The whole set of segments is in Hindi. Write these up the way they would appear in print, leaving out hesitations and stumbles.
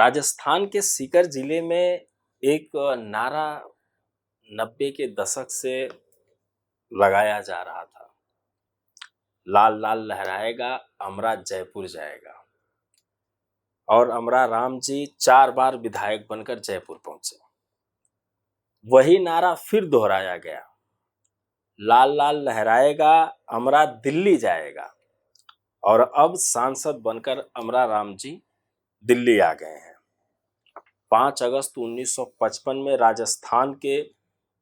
राजस्थान के सीकर जिले में एक नारा 90 के दशक से लगाया जा रहा था। लाल लाल लहराएगा, अमरा जयपुर जाएगा। और अमरा राम जी 4 बार विधायक बनकर जयपुर पहुंचे। वही नारा फिर दोहराया गया, लाल लाल लहराएगा, अमरा दिल्ली जाएगा। और अब सांसद बनकर अमरा राम जी दिल्ली आ गए हैं। 5 अगस्त 1955 में राजस्थान के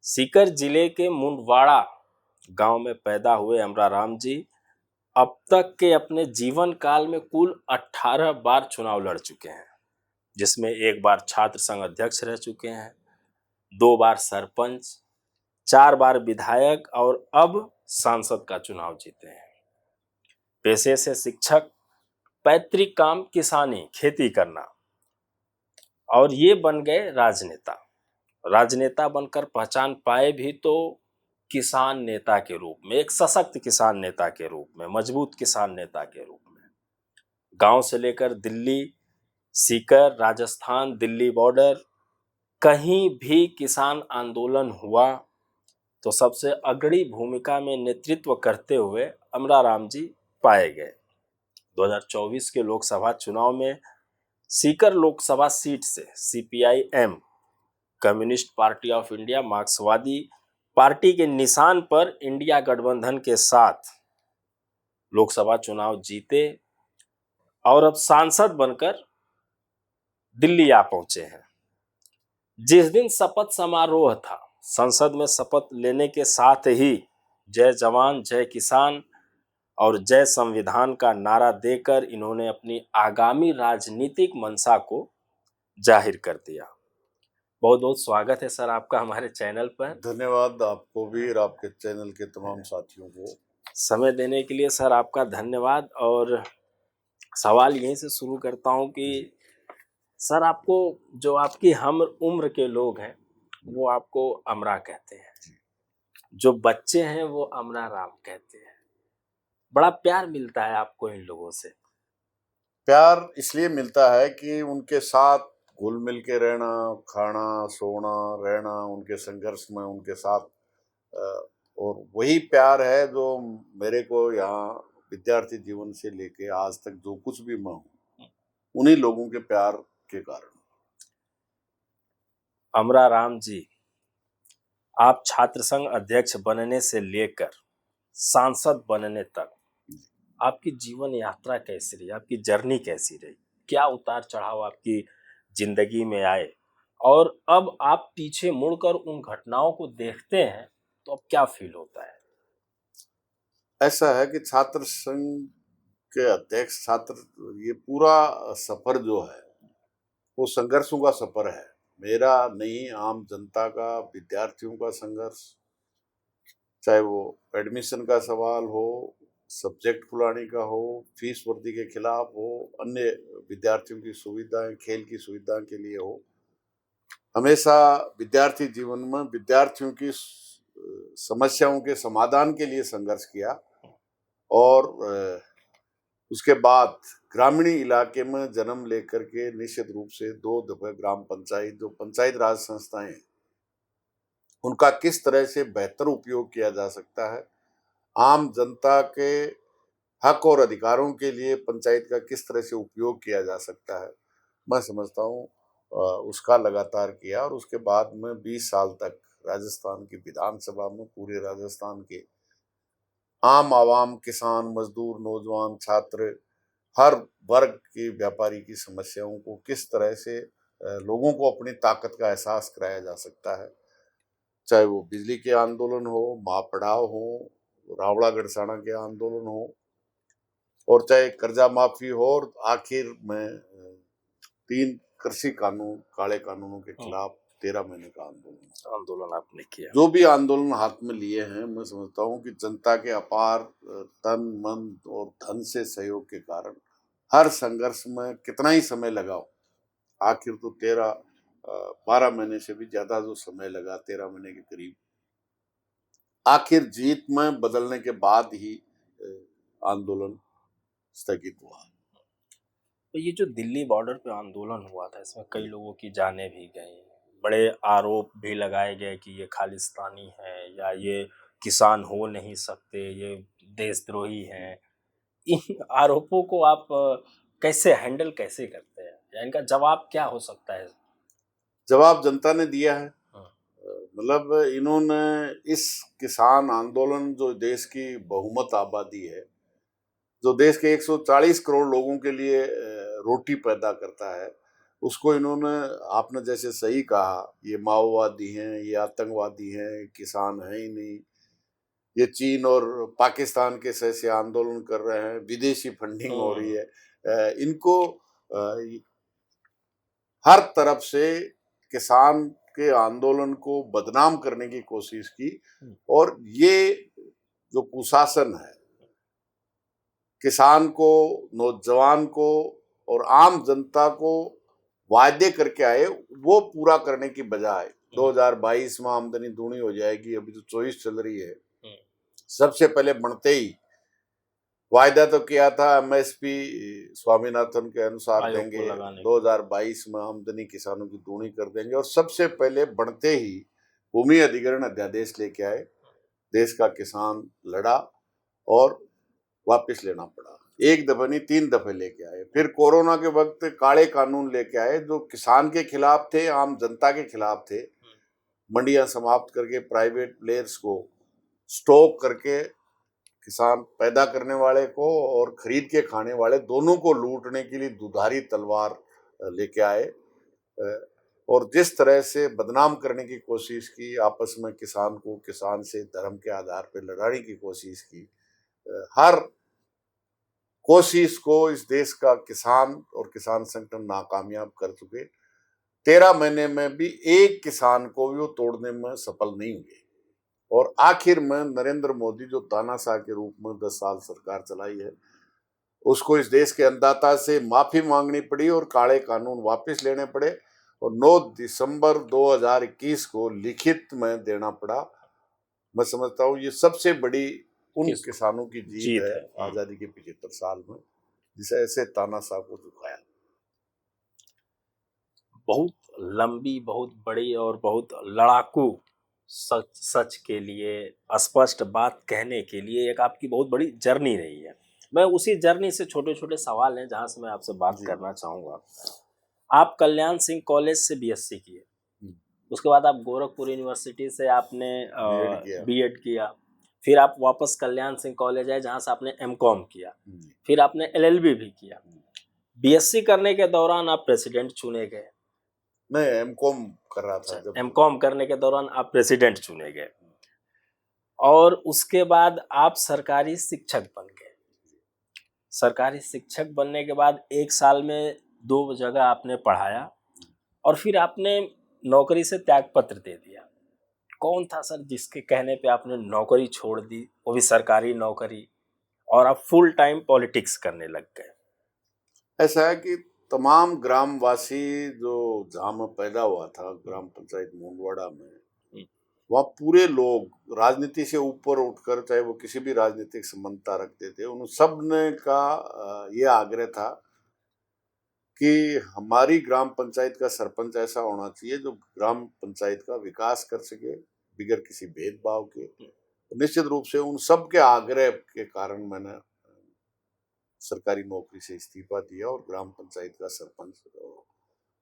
सीकर जिले के मुंडवाड़ा गांव में पैदा हुए अमरा राम जी अब तक के अपने जीवन काल में कुल 18 बार चुनाव लड़ चुके हैं, जिसमें 1 बार छात्र संघ अध्यक्ष रह चुके हैं, 2 बार सरपंच, 4 बार विधायक और अब सांसद का चुनाव जीते हैं। पेशे से शिक्षक, पैतृक काम किसानी खेती करना, और ये बन गए राजनेता। राजनेता बनकर पहचान पाए भी तो किसान नेता के रूप में, एक सशक्त किसान नेता के रूप में, मजबूत किसान नेता के रूप में। गांव से लेकर दिल्ली, सीकर, राजस्थान, दिल्ली बॉर्डर, कहीं भी किसान आंदोलन हुआ तो सबसे अग्रणी भूमिका में नेतृत्व करते हुए अमरा राम जी पाए गए। 2024 के लोकसभा चुनाव में सीकर लोकसभा सीट से CPIM, communist party of India, मार्क्सवादी पार्टी के निशान पर इंडिया गठबंधन के साथ लोकसभा चुनाव जीते और अब सांसद बनकर दिल्ली आ पहुंचे हैं। जिस दिन शपथ समारोह था, संसद में शपथ लेने के साथ ही जय जवान जय किसान और जय संविधान का नारा देकर इन्होंने अपनी आगामी राजनीतिक मंशा को जाहिर कर दिया। बहुत बहुत स्वागत है सर आपका हमारे चैनल पर। धन्यवाद आपको भी और आपके चैनल के तमाम साथियों को समय देने के लिए सर आपका धन्यवाद। और सवाल यहीं से शुरू करता हूं कि सर, आपको जो आपकी हम उम्र के लोग हैं वो आपको अमरा कहते हैं, जो बच्चे हैं वो अमरा राम कहते हैं। बड़ा प्यार मिलता है आपको इन लोगों से। प्यार इसलिए मिलता है कि उनके साथ घुल मिल के रहना, खाना, सोना, रहना, उनके संघर्ष में उनके साथ, और वही प्यार है जो मेरे को यहाँ विद्यार्थी जीवन से लेके आज तक जो कुछ भी मैं हूँ, उन्हीं लोगों के प्यार के कारण। अमरा राम जी, आप छात्र संघ अध्यक्ष बनने से लेकर सांसद बनने तक आपकी जीवन यात्रा कैसी रही, आपकी जर्नी कैसी रही, क्या उतार चढ़ाव आपकी जिंदगी में आए, और अब आप पीछे मुड़कर उन घटनाओं को देखते हैं तो अब क्या फील होता है? ऐसा है कि छात्र संघ के अध्यक्ष, छात्र, ये पूरा सफर जो है वो संघर्षों का सफर है। मेरा नहीं, आम जनता का, विद्यार्थियों का संघर्ष, चाहे वो एडमिशन का सवाल हो, सब्जेक्ट फुलाने का हो, फीस वृद्धि के खिलाफ हो, अन्य विद्यार्थियों की सुविधाएं, खेल की सुविधाओं के लिए हो, हमेशा विद्यार्थी जीवन में विद्यार्थियों की समस्याओं के समाधान के लिए संघर्ष किया। और उसके बाद ग्रामीण इलाके में जन्म लेकर के निश्चित रूप से 2 दफे ग्राम पंचायत, जो पंचायत राज संस्थाएं हैं, उनका किस तरह से बेहतर उपयोग किया जा सकता है, आम जनता के हक और अधिकारों के लिए पंचायत का किस तरह से उपयोग किया जा सकता है, मैं समझता हूँ उसका लगातार किया। और उसके बाद में 20 साल तक राजस्थान की विधानसभा में पूरे राजस्थान के आम आवाम, किसान, मजदूर, नौजवान, छात्र, हर वर्ग की, व्यापारी की समस्याओं को किस तरह से लोगों को अपनी ताकत का एहसास कराया जा सकता है, चाहे वो बिजली के आंदोलन हो, माँ पढ़ाओ हो, रावड़ा गढ़साना के आंदोलन हो, और चाहे कर्जा माफी हो, और आखिर में 3 कृषि कानून, काले कानूनों के खिलाफ 13 महीने का आंदोलन आपने किया। जो भी आंदोलन हाथ में लिए हैं, मैं समझता हूँ कि जनता के अपार तन, मन और धन से सहयोग के कारण हर संघर्ष में कितना ही समय लगाओ, आखिर तो 12 महीने से भी ज्यादा जो समय लगा, 13 महीने के करीब, आखिर जीत में बदलने के बाद ही आंदोलन स्थगित हुआ। तो ये जो दिल्ली बॉर्डर पे आंदोलन हुआ था, इसमें कई लोगों की जानें भी गई, बड़े आरोप भी लगाए गए कि ये खालिस्तानी है या ये किसान हो नहीं सकते, ये देशद्रोही हैं। इन आरोपों को आप कैसे हैंडल कैसे करते हैं, या इनका जवाब क्या हो सकता है? जवाब जनता ने दिया है। हाँ, मतलब इन्होंने इस किसान आंदोलन, जो देश की बहुमत आबादी है, जो देश के 140 करोड़ लोगों के लिए रोटी पैदा करता है, उसको इन्होंने, आपने जैसे सही कहा, ये माओवादी हैं, ये आतंकवादी हैं, किसान हैं ही नहीं, ये चीन और पाकिस्तान के से आंदोलन कर रहे हैं, विदेशी फंडिंग हो रही है, इनको हर तरफ से किसान के आंदोलन को बदनाम करने की कोशिश की। और ये जो कुशासन है, किसान को, नौजवान को और आम जनता को वायदे करके आए, वो पूरा करने की बजाय 2022 में आमदनी दूनी हो जाएगी, अभी तो 24 चल रही है, सबसे पहले बढ़ते ही वायदा तो किया था एमएसपी स्वामीनाथन के अनुसार आयोग को देंगे, लगाने 2022 में आमदनी किसानों की दूनी कर देंगे, और सबसे पहले बढ़ते ही भूमि अधिग्रहण अध्यादेश लेके आए। देश का किसान लड़ा और वापस लेना पड़ा, एक दफे नहीं 3 दफे लेके आए। फिर कोरोना के वक्त काले कानून लेके आए, जो किसान के खिलाफ थे, आम जनता के खिलाफ थे। मंडियां समाप्त करके प्राइवेट प्लेयर्स को स्टॉक करके किसान पैदा करने वाले को और खरीद के खाने वाले दोनों को लूटने के लिए दुधारी तलवार लेके आए, और जिस तरह से बदनाम करने की कोशिश की, आपस में किसान को, किसान से धर्म के आधार पर लड़ाने की कोशिश की, हर कोशिश को इस देश का किसान और किसान संगठन नाकामयाब कर चुके। 13 महीने में भी एक किसान को भी वो तोड़ने में सफल नहीं हुए, और आखिर में नरेंद्र मोदी, जो तानाशाह के रूप में 10 साल सरकार चलाई है, उसको इस देश के अन्नदाता से माफी मांगनी पड़ी और काले कानून वापस लेने पड़े, और 9 दिसंबर 2021 को लिखित में देना पड़ा। मैं समझता हूँ ये सबसे बड़ी उन किसानों की जीत है आजादी के 75 साल में, जिसे ऐसे तानाशाह को झुकाया। बहुत लंबी, बहुत बड़ी और बहुत लड़ाकू, सच के लिए, स्पष्ट बात कहने के लिए एक आपकी बहुत बड़ी जर्नी रही है। मैं उसी जर्नी से छोटे छोटे सवाल हैं जहां से मैं आपसे बात करना चाहूँगा। आप कल्याण सिंह कॉलेज से बीएससी किए, उसके बाद आप गोरखपुर यूनिवर्सिटी से आपने बीएड किया, फिर आप वापस कल्याण सिंह कॉलेज आए जहाँ से आपने एमकॉम किया, फिर आपने एलएलबी भी किया। बीएससी करने के दौरान आप प्रेसिडेंट चुने गए। मैं एमकॉम कर रहा था जब। एमकॉम करने के दौरान आप प्रेसिडेंट चुने गए, और उसके बाद आप सरकारी शिक्षक बन गए। सरकारी शिक्षक बनने के बाद 1 साल में 2 जगह आपने पढ़ाया, और फिर आपने नौकरी से त्यागपत्र दे दिया। कौन था सर जिसके कहने पे आपने नौकरी छोड़ दी, वो भी सरकारी नौकरी, और आप फुल टाइम पॉलिटिक्स करने लग गए? ऐसा है कि तमाम ग्रामवासी, जो जहाँ मैं पैदा हुआ था, ग्राम पंचायत मोंडवाड़ा में, वहाँ पूरे लोग राजनीति से ऊपर उठकर, चाहे वो किसी भी राजनीतिक संबंधता रखते थे, उन सब ने का ये आग्रह था कि हमारी ग्राम पंचायत का सरपंच ऐसा होना चाहिए जो ग्राम पंचायत का विकास कर सके बिगैर किसी भेदभाव के। निश्चित रूप से उन सब के आग्रह के कारण मैंने सरकारी नौकरी से इस्तीफा दिया, और ग्राम पंचायत का सरपंच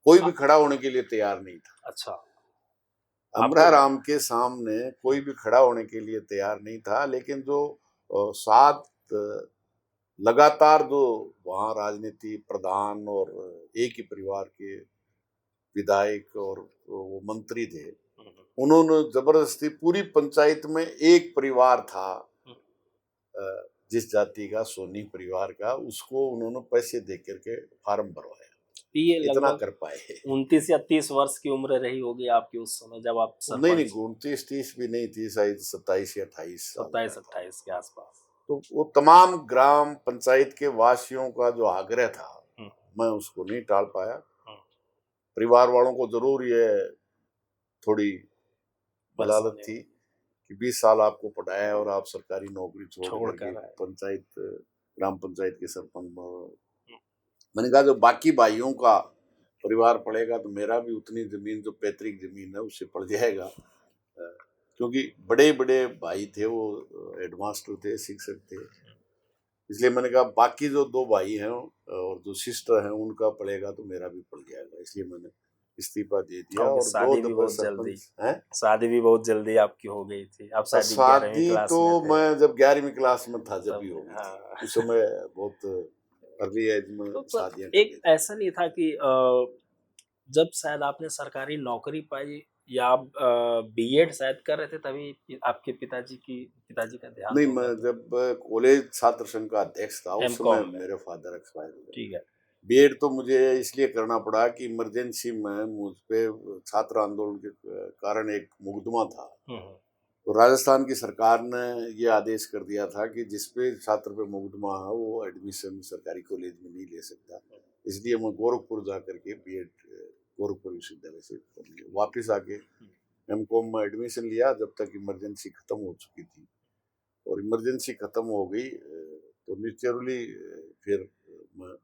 कोई भी खड़ा होने के लिए तैयार नहीं था। अच्छा, अमरा राम के सामने कोई भी खड़ा होने के लिए तैयार नहीं था, लेकिन जो 7 लगातार जो वहाँ राजनीति प्रधान और एक ही परिवार के विधायक और वो मंत्री थे, उन्होंने जबरदस्ती पूरी पंचायत में एक परिवार था, जिस जाति का, सोनी परिवार का, उसको उन्होंने पैसे दे करके फार्म भरवाया। ये इतना कर पाए। 29 या 30 वर्ष की उम्र रही होगी आपकी उस समय जब आप सरपंच? नहीं 29-30 भी नहीं थी, शायद 27 या 28 27-28 के आसपास। तो वो तमाम ग्राम पंचायत के वासियों का जो आग्रह था, मैं उसको नहीं टाल पाया। परिवार वालों को जरूर ये थोड़ी मलालत थी कि 20 साल आपको पढ़ाया और आप सरकारी नौकरी छोड़ करके पंचायत, ग्राम पंचायत के सरपंच। मैंने कहा जो बाकी भाइयों का परिवार पड़ेगा तो मेरा भी उतनी जमीन जो पैतृक जमीन है उससे पड़ जाएगा, क्योंकि बड़े बड़े भाई थे, वो हेडमास्टर थे, शिक्षक थे। इसलिए मैंने कहा बाकी जो दो भाई हैं और जो सिस्टर हैं उनका पड़ेगा तो मेरा भी पड़ जाएगा, इसलिए मैंने इस्तीफा दे दिया। आपकी और दो शादी भी दफे बहुत जल्दी सरपंच हैं। शादी भी बहुत जल्दी आपकी हो गई थी। आप शादी 11वीं शादी क्लास तो में थे मैं जब 11वीं क्लास में था जब तब। ही हो गई थी। हाँ। उस समय बहुत अर्ली एज में तो शादियां कर एक दी थी। ऐसा नहीं था कि जब शायद आपने सरकारी नौकरी पाई या आप बीएड शायद कर रहे थे तभी आपके पिताजी का देहांत नहीं, हो मैं गया था। जब कॉलेज छात्र संघ का अध्यक्ष था उस समय एमकॉम में। मेरे फादर एक्सपायर हो गए। ठीक है। बीएड तो मुझे इसलिए करना पड़ा कि इमरजेंसी में मुझ पे छात्र आंदोलन के कारण एक मुकदमा था। हम्म। तो राजस्थान की सरकार ने ये आदेश कर दिया था कि जिस पे छात्र पे मुकदमा है वो एडमिशन सरकारी कॉलेज में नहीं ले सकता। इसलिए मैं गोरखपुर जा करके बीएड गोरखपुर विश्वविद्यालय से वापस आके एमकॉम में एडमिशन लिया जब तक इमरजेंसी खत्म हो चुकी थी। और इमरजेंसी खत्म हो गई तो नेचुरली फिर मैं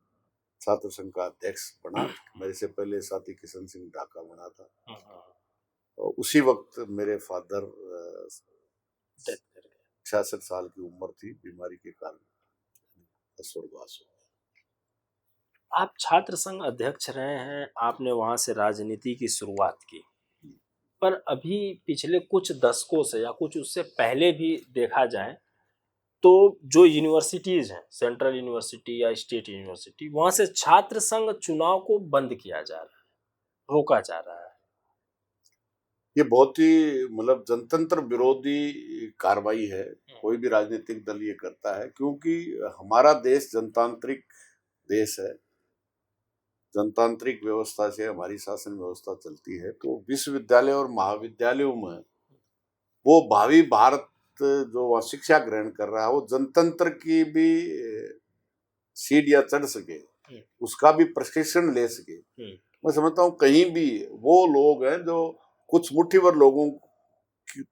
छात्र संघ का अध्यक्ष बना। मेरे से पहले साथी किशन सिंह ढाका बना था। और उसी वक्त मेरे फादर डेथ कर गए। 66 साल की उम्र थी, बीमारी के कारण स्वर्गवास हो गए। आप छात्र संघ अध्यक्ष रहे हैं, आपने वहां से राजनीति की शुरुआत की, पर अभी पिछले कुछ दशकों से या कुछ उससे पहले भी देखा जाए तो जो यूनिवर्सिटीज हैं, सेंट्रल यूनिवर्सिटी या स्टेट यूनिवर्सिटी, वहां से छात्र संघ चुनाव को बंद किया जा रहा है, रोका जा रहा है। ये बहुत ही मतलब जनतंत्र विरोधी कार्रवाई है। कोई भी राजनीतिक दल ये करता है क्योंकि हमारा देश जनतांत्रिक देश है। जनतांत्रिक व्यवस्था से हमारी शासन व्यवस्था चलती है। तो विश्वविद्यालय और महाविद्यालयों में वो भावी भारत जो वहाँ शिक्षा ग्रहण कर रहा है वो जनतंत्र की भी सीढ़ियाँ चढ़ सके, उसका भी प्रशिक्षण ले सके। मैं समझता हूँ कहीं भी वो लोग हैं जो कुछ मुट्ठी भर लोगों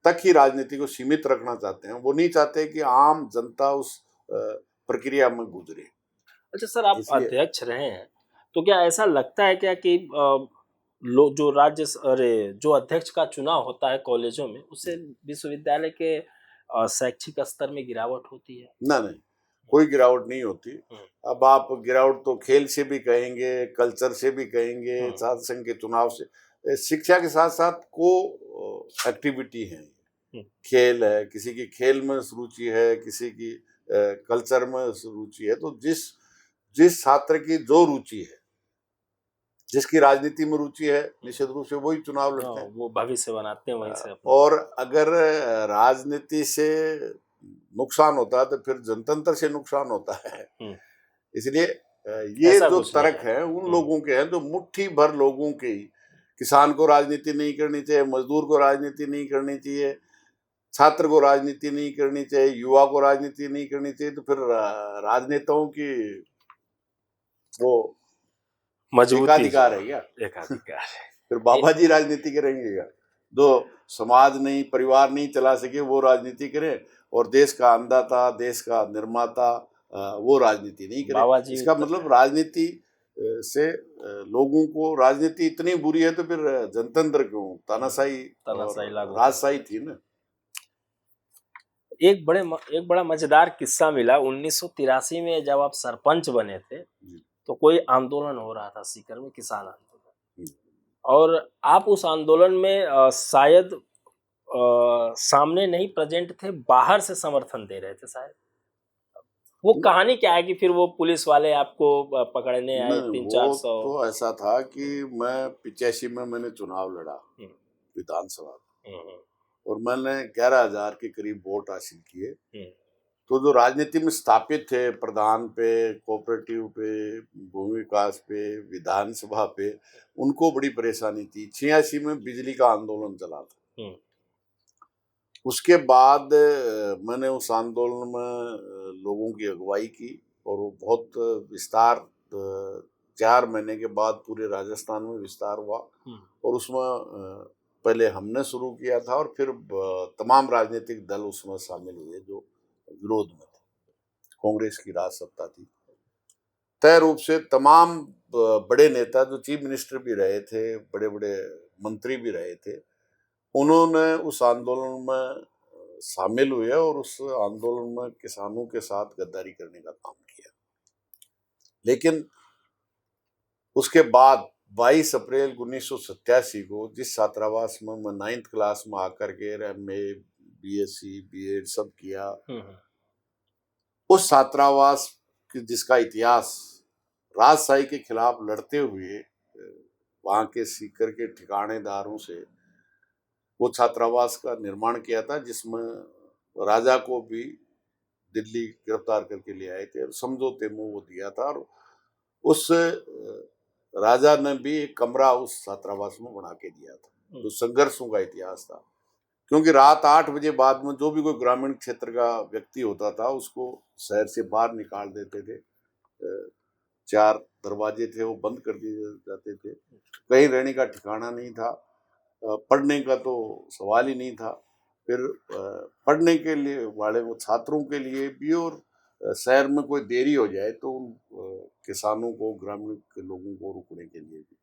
तक ही राजनीति को सीमित रखना चाहते हैं, वो नहीं चाहते कि आम जनता उस प्रक्रिया में गुजरे। अच्छा सर, आप इसलिए अध्यक्ष रहे हैं तो क्या ऐसा लगता है क्या कि जो जो अध्यक्ष का चुनाव होता है कॉलेजों में, उससे विश्वविद्यालय के शैक्षिक स्तर में गिरावट होती है? ना, नहीं, कोई गिरावट नहीं होती। अब आप गिरावट तो खेल से भी कहेंगे, कल्चर से भी कहेंगे, छात्र संघ के चुनाव से। शिक्षा के साथ साथ को एक्टिविटी है, खेल है, किसी की खेल में रुचि है, किसी की कल्चर में रुचि है। तो जिस जिस छात्र की जो रुचि है, जिसकी राजनीति में रुचि है, निश्चित रूप से वही चुनाव लड़ते हैं। वो भविष्य बनाते हैं वहीं से अपना। और अगर राजनीति से नुकसान होता है तो फिर जनतंत्र से नुकसान होता है। इसलिए ये ऐसा जो कुछ नहीं तर्क है। है उन लोगों के हैं जो मुट्ठी भर लोगों के ही, किसान को राजनीति नहीं करनी चाहिए, मजदूर को राजनीति नहीं करनी चाहिए, छात्र को राजनीति नहीं करनी चाहिए, युवा को राजनीति नहीं करनी चाहिए, तो फिर राजनेताओं की वो मजबूती जो एकाधिकार है क्या? एकाधिकार है। फिर बाबा जी राजनीति करेंगे क्या? जो समाज नहीं, परिवार नहीं चला सके वो राजनीति करे, और देश का अन्नदाता, देश का निर्माता वो राजनीति नहीं करे। बाबा जी इसका मतलब राजनीति से लोगों को, राजनीति इतनी बुरी है तो फिर जनतंत्र क्यों? तानाशाही और लागू राजशाही थी ना। एक बड़ा मजेदार किस्सा मिला 1983 में जब आप सरपंच बने थे, तो कोई आंदोलन हो रहा था सीकर में, किसान आंदोलन, और आप उस आंदोलन में शायद सामने नहीं प्रेजेंट थे, बाहर से समर्थन दे रहे थे शायद। वो कहानी क्या है कि फिर वो पुलिस वाले आपको पकड़ने आए, 300-400? तो ऐसा था कि मैं 85 में मैंने चुनाव लड़ा विधानसभा, और मैंने 11,000 के करीब वोट हासिल किए। तो जो राजनीति में स्थापित थे, प्रधान पे, कोऑपरेटिव पे, भूमि विकास पे, विधानसभा पे, उनको बड़ी परेशानी थी। 86 में बिजली का आंदोलन चला था। उसके बाद मैंने उस आंदोलन में लोगों की अगुवाई की, और वो बहुत विस्तार 4 महीने के बाद पूरे राजस्थान में विस्तार हुआ। और उसमें पहले हमने शुरू किया था, और फिर तमाम राजनीतिक दल उसमें शामिल हुए जो विरोध में थे। कांग्रेस की राज सत्ता थी। तय रूप से तमाम बड़े नेता जो चीफ मिनिस्टर भी रहे थे, बड़े बड़े मंत्री भी रहे थे, उन्होंने उस आंदोलन में शामिल हुए और उस आंदोलन में किसानों के साथ गद्दारी करने का काम किया। लेकिन उसके बाद 22 अप्रैल 1987 को जिस छात्रावास में मैं 9th क्लास में आकर के MA, BSc, B.Ed सब किया, उस छात्रावास जिसका इतिहास राजशाही के खिलाफ लड़ते हुए वहां के सीकर के ठिकानेदारों से वो छात्रावास का निर्माण किया था, जिसमें राजा को भी दिल्ली गिरफ्तार करके ले आए थे और समझौते में वो दिया था, और उस राजा ने भी एक कमरा उस छात्रावास में बना के दिया था। तो संघर्षों का इतिहास था, क्योंकि रात 8 बजे बाद में जो भी कोई ग्रामीण क्षेत्र का व्यक्ति होता था उसको शहर से बाहर निकाल देते थे। 4 दरवाजे थे वो बंद कर दिए जाते थे, कहीं रहने का ठिकाना नहीं था, पढ़ने का तो सवाल ही नहीं था। फिर पढ़ने के लिए वाले वो छात्रों के लिए भी, और शहर में कोई देरी हो जाए तो उन किसानों को, ग्रामीण के लोगों को रुकने के लिए भी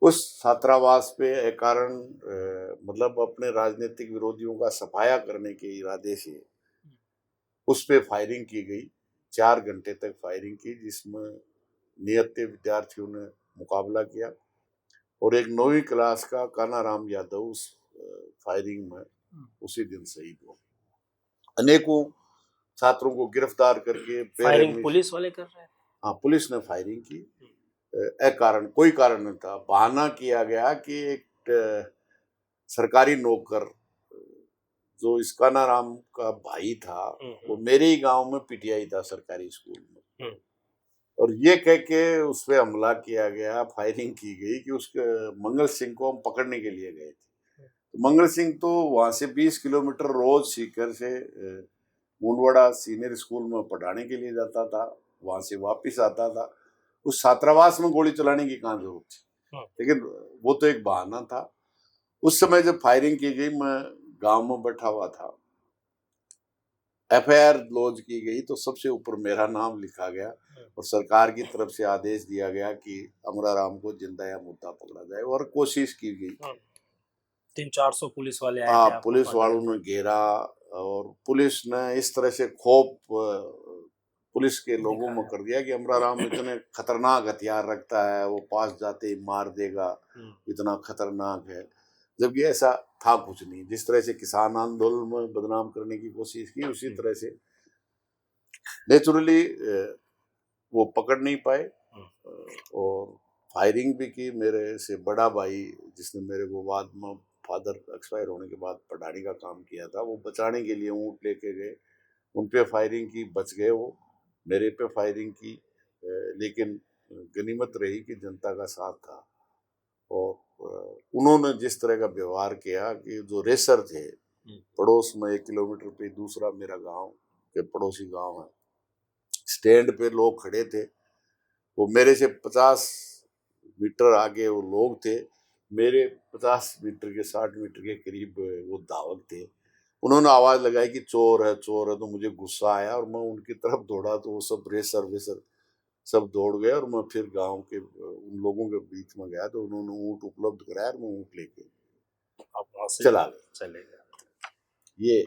उस छात्रावास पे एक कारण मतलब अपने राजनीतिक विरोधियों का सफाया करने के इरादे से उस पे फायरिंग की गई। 4 घंटे तक फायरिंग की, जिसमें नियत्ते विद्यार्थियों ने मुकाबला किया और एक 9वीं क्लास का कानाराम यादव उस फायरिंग में उसी दिन शहीद हुआ। अनेकों छात्रों को गिरफ्तार करके फायरिंग पुलिस वाले कर रहे हैं? हाँ, पुलिस ने फायरिंग की। एक कारण, कोई कारण नहीं था। बहाना किया गया कि एक सरकारी नौकर जो इस कानाराम का भाई था, वो मेरे ही गांव में पीटीआई था सरकारी स्कूल में, और ये कह के उस पे हमला किया गया, फायरिंग की गई कि उसके मंगल सिंह को हम पकड़ने के लिए गए थे। तो मंगल सिंह तो वहां से 20 किलोमीटर रोज सीकर से मुंडवाड़ा सीनियर स्कूल में पढ़ाने के लिए जाता था, वहां से वापिस आता था। उस छात्रावास में गोली चलाने की कहाँ जरूरत थी? लेकिन वो तो एक बहाना था। उस समय जब फायरिंग की गई, मैं गांव में बैठा हुआ था, FIR लॉन्च की गई तो सबसे ऊपर मेरा नाम लिखा गया और सरकार की तरफ से आदेश दिया गया कि अमराराम को जिंदा या मुर्दा पकड़ा जाए, और कोशिश की गई। 300-400 पुलिस वाले आए थे पुलिस वालों ने घेरा और पुलिस ने इस तरह से खौफ पुलिस के लोगों में कर दिया कि अमराराम इतने खतरनाक हथियार रखता है, वो पास जाते ही मार देगा, इतना खतरनाक है। जबकि ऐसा था कुछ नहीं। जिस तरह से किसान आंदोलन में बदनाम करने की कोशिश की, उसी तरह से नेचुरली वो पकड़ नहीं पाए और फायरिंग भी की। मेरे से बड़ा भाई जिसने मेरे को बाद में फादर एक्सपायर होने के बाद पढ़ाने का काम किया था, वो बचाने के लिए ऊँट लेके गए, उन पे फायरिंग की, बच गए वो। मेरे पे फायरिंग की, लेकिन गनीमत रही कि जनता का साथ था और उन्होंने जिस तरह का व्यवहार किया कि जो रेसर थे, पड़ोस में 1 किलोमीटर पे दूसरा मेरा गांव के पड़ोसी गांव है, स्टैंड पे लोग खड़े थे, वो मेरे से 50 मीटर आगे वो लोग थे, मेरे 50 मीटर के 60 मीटर के करीब वो धावक थे। उन्होंने आवाज लगाई कि चोर है, चोर है, तो मुझे गुस्सा आया और मैं उनकी तरफ दौड़ा, तो वो सब रेसर वेसर सब दौड़ गए और मैं फिर गांव के उन लोगों के बीच में गया, तो उन्होंने ऊँट उपलब्ध कराया और मैं ऊँट लेके चला गया। ये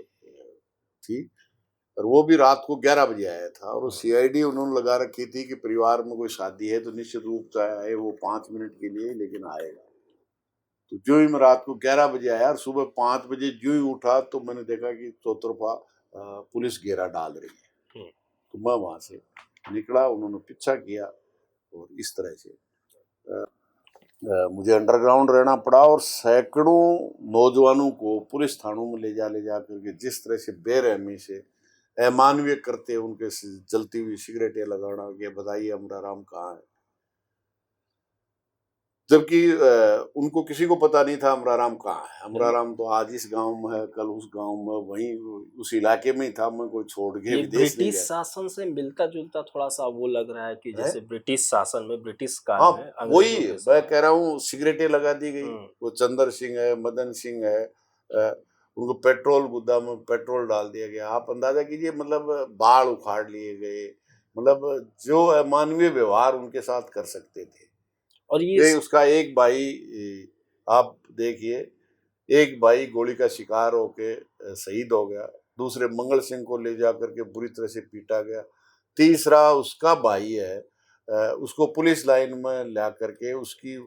थी, और वो भी रात को 11 बजे आया था, और वो CID उन्होंने लगा रखी थी कि परिवार में कोई शादी है तो निश्चित रूप से आए वो 5 मिनट के लिए, लेकिन आएगा। तो जो ही मैं रात को 11 बजे आया और सुबह 5 बजे जो ही उठा तो मैंने देखा कि चौतरफा पुलिस घेरा डाल रही है। तो मैं वहां से निकला, उन्होंने पीछा किया और इस तरह से मुझे अंडरग्राउंड रहना पड़ा, और सैकड़ों नौजवानों को पुलिस थानों में ले जा करके जिस तरह से बेरहमी से अमानवीय करते, उनके जलती हुई सिगरेटें लगाना कि बताइए अमराराम कहाँ है, जबकि उनको किसी को पता नहीं था अमराराम कहाँ है। अमराराम तो आज इस गांव में है, कल उस गांव में, वहीं उस इलाके में ही था, मैं कोई छोड़ के विदेश नहीं ब्रिटिश गया। शासन से मिलता जुलता थोड़ा सा वो लग रहा है कि जैसे ब्रिटिश शासन में, ब्रिटिश काल हाँ, में वही मैं कह रहा हूँ, सिगरेटें लगा दी गई। वो चंद्र सिंह है, मदन सिंह है, उनको पेट्रोल गुद्दा में पेट्रोल डाल दिया गया। आप अंदाजा कीजिए, मतलब बाढ़ उखाड़ लिए गए, मतलब जो अमानवीय व्यवहार उनके साथ कर सकते थे। और ये उसका एक भाई, आप देखिए, एक भाई गोली का शिकार होके शहीद हो गया, दूसरे मंगल सिंह को ले जा करके बुरी तरह से पीटा गया, तीसरा उसका भाई है, उसको पुलिस लाइन में ला करके उसकी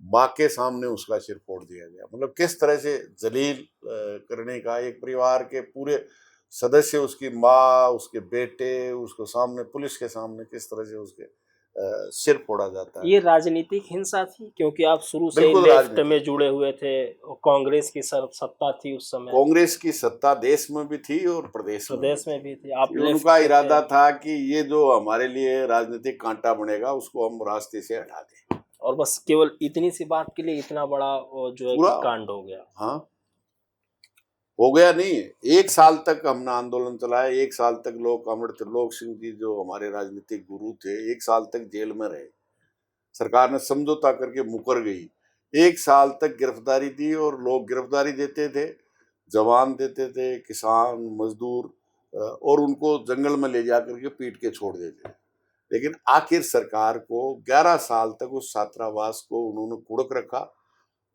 माँ के सामने उसका सिर फोड़ दिया गया। मतलब किस तरह से जलील करने का, एक परिवार के पूरे सदस्य, उसकी माँ, उसके बेटे, उसको सामने पुलिस के सामने किस तरह से उसके सिर फोड़ा जाता है। ये राजनीतिक हिंसा थी, क्योंकि आप शुरू से बिल्कुल लेफ्ट राजनीति, में जुड़े हुए थे, कांग्रेस की सत्ता थी उस समय, कांग्रेस की सत्ता देश में भी थी और प्रदेश में भी थी, आप थी। लेफ्ट उनका से इरादा थे। था कि ये जो हमारे लिए राजनीतिक कांटा बनेगा उसको हम रास्ते से हटा दें, और बस केवल इतनी सी बात के लिए इतना बड़ा जो है पूरा। कि कांड हो गया। हाँ, हो गया नहीं, 1 साल तक हमने आंदोलन चलाया, 1 साल तक लोग, अमर त्रिलोक सिंह जी जो हमारे राजनीतिक गुरु थे, 1 साल तक जेल में रहे, सरकार ने समझौता करके मुकर गई, 1 साल तक गिरफ्तारी दी, और लोग गिरफ्तारी देते थे, जवान देते थे, किसान मजदूर, और उनको जंगल में ले जाकर के पीट के छोड़ देते थे। लेकिन आखिर सरकार को 11 साल तक उस छात्रावास को उन्होंने कुड़क रखा,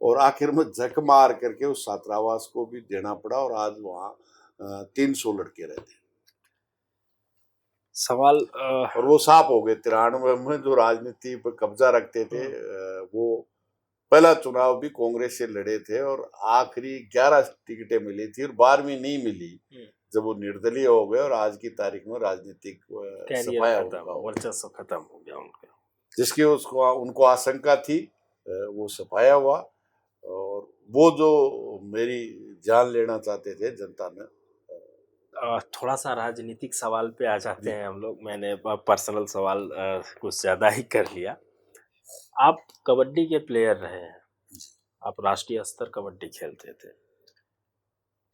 और आखिर में झक मार करके उस छात्रावास को भी देना पड़ा, और आज वहाँ 300 लड़के रहते हैं। सवाल और वो साफ हो गए 93 में, जो राजनीति पर कब्जा रखते थे, वो पहला चुनाव भी कांग्रेस से लड़े थे, और आखिरी 11 टिकटें मिली थी और 12वीं नहीं मिली, जब वो निर्दलीय हो गए, और आज की तारीख में राजनीतिक सफाया वर्चस्व खत्म हो गया उनका, जिसकी उसको उनको आशंका थी, वो सफाया हुआ। और वो जो मेरी जान लेना चाहते थे जनता ने। थोड़ा सा राजनीतिक सवाल पे आ जाते हैं हम लोग, मैंने पर्सनल सवाल कुछ ज़्यादा ही कर लिया। आप कबड्डी के प्लेयर रहे हैं, आप राष्ट्रीय स्तर कबड्डी खेलते थे।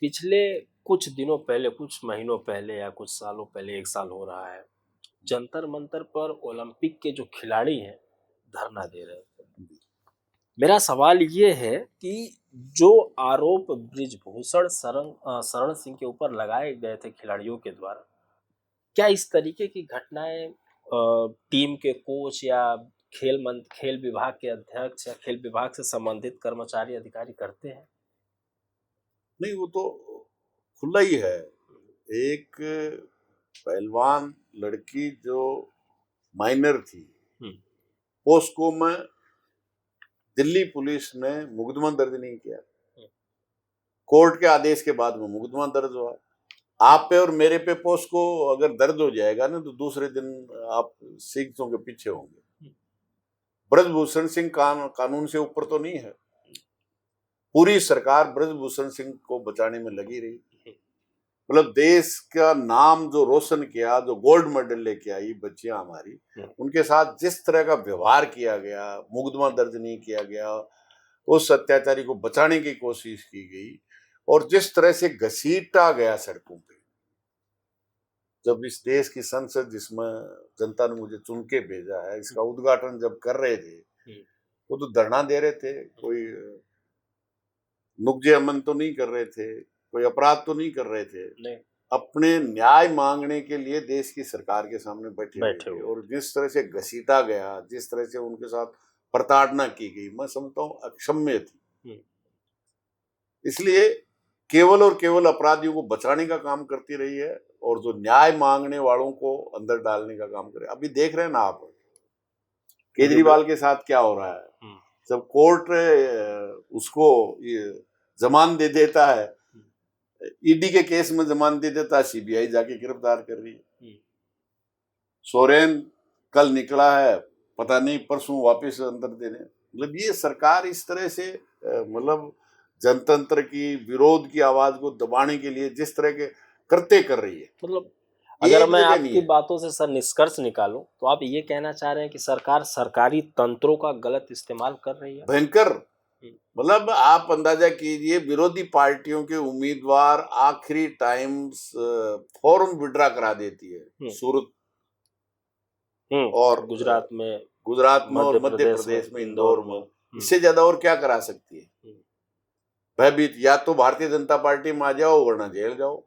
पिछले कुछ दिनों पहले, कुछ महीनों पहले या कुछ सालों पहले, 1 साल हो रहा है, जंतर मंतर पर ओलंपिक के जो खिलाड़ी हैं धरना दे रहे थे। मेरा सवाल ये है कि जो आरोप ब्रिजभूषण शरण सिंह के ऊपर लगाए गए थे खिलाड़ियों के द्वारा, क्या इस तरीके की घटनाएं टीम के कोच या खेल विभाग के अध्यक्ष या खेल विभाग से संबंधित कर्मचारी अधिकारी करते हैं? नहीं, वो तो खुला ही है। एक पहलवान लड़की जो माइनर थी, पोस्को में दिल्ली पुलिस ने मुकदमा दर्ज नहीं किया, कोर्ट के आदेश के बाद में मुकदमा दर्ज हुआ। आप पे और मेरे पे पोस्को अगर दर्ज हो जाएगा ना, तो दूसरे दिन आप सिक्सों के पीछे होंगे। ब्रजभूषण सिंह कानून से ऊपर तो नहीं है। पूरी सरकार ब्रजभूषण सिंह को बचाने में लगी रही, मतलब देश का नाम जो रोशन किया, जो गोल्ड मेडल लेके आई बच्चियां हमारी, उनके साथ जिस तरह का व्यवहार किया गया, मुकदमा दर्ज नहीं किया गया, उस अत्याचारी को बचाने की कोशिश की गई, और जिस तरह से घसीटा गया सड़कों पे। जब इस देश की संसद, जिसमें जनता ने मुझे चुन के भेजा है, इसका उद्घाटन जब कर रहे थे, वो तो धरना दे रहे थे, कोई नुक्जे अमन तो नहीं कर रहे थे, कोई अपराध तो नहीं कर रहे थे, नहीं। अपने न्याय मांगने के लिए देश की सरकार के सामने बैठे हुए। और जिस तरह से घसीटा गया, जिस तरह से उनके साथ प्रताड़ना की गई, मैं समझता हूँ अक्षम्य थी। इसलिए केवल और केवल अपराधियों को बचाने का काम करती रही है, और जो न्याय मांगने वालों को अंदर डालने का काम करे। अभी देख रहे हैं ना आप, केजरीवाल के साथ क्या हो रहा है। जब कोर्ट उसको जमानत दे देता है, ईडी के केस में जमानत दे देता है, सीबीआई जाके गिरफ्तार कर रही है। सोरेन कल निकला है, पता नहीं परसों वापस अंदर देने। मतलब ये सरकार इस तरह से मतलब जनतंत्र की, विरोध की आवाज को दबाने के लिए जिस तरह के करते कर रही है। मतलब अगर मैं आपकी बातों से सर निष्कर्ष निकालूं, तो आप ये कहना चाह रहे हैं कि सरकार सरकारी तंत्रों का गलत इस्तेमाल कर रही है। भयंकर। मतलब आप अंदाजा कीजिए, विरोधी पार्टियों के उम्मीदवार आखिरी टाइम फॉर्म विड्रा करा देती है, सूरत और गुजरात में और मध्य प्रदेश में, इंदौर में। इससे ज्यादा और क्या करा सकती है? भयभीत, या तो भारतीय जनता पार्टी में आ जाओ, वरना जेल जाओ।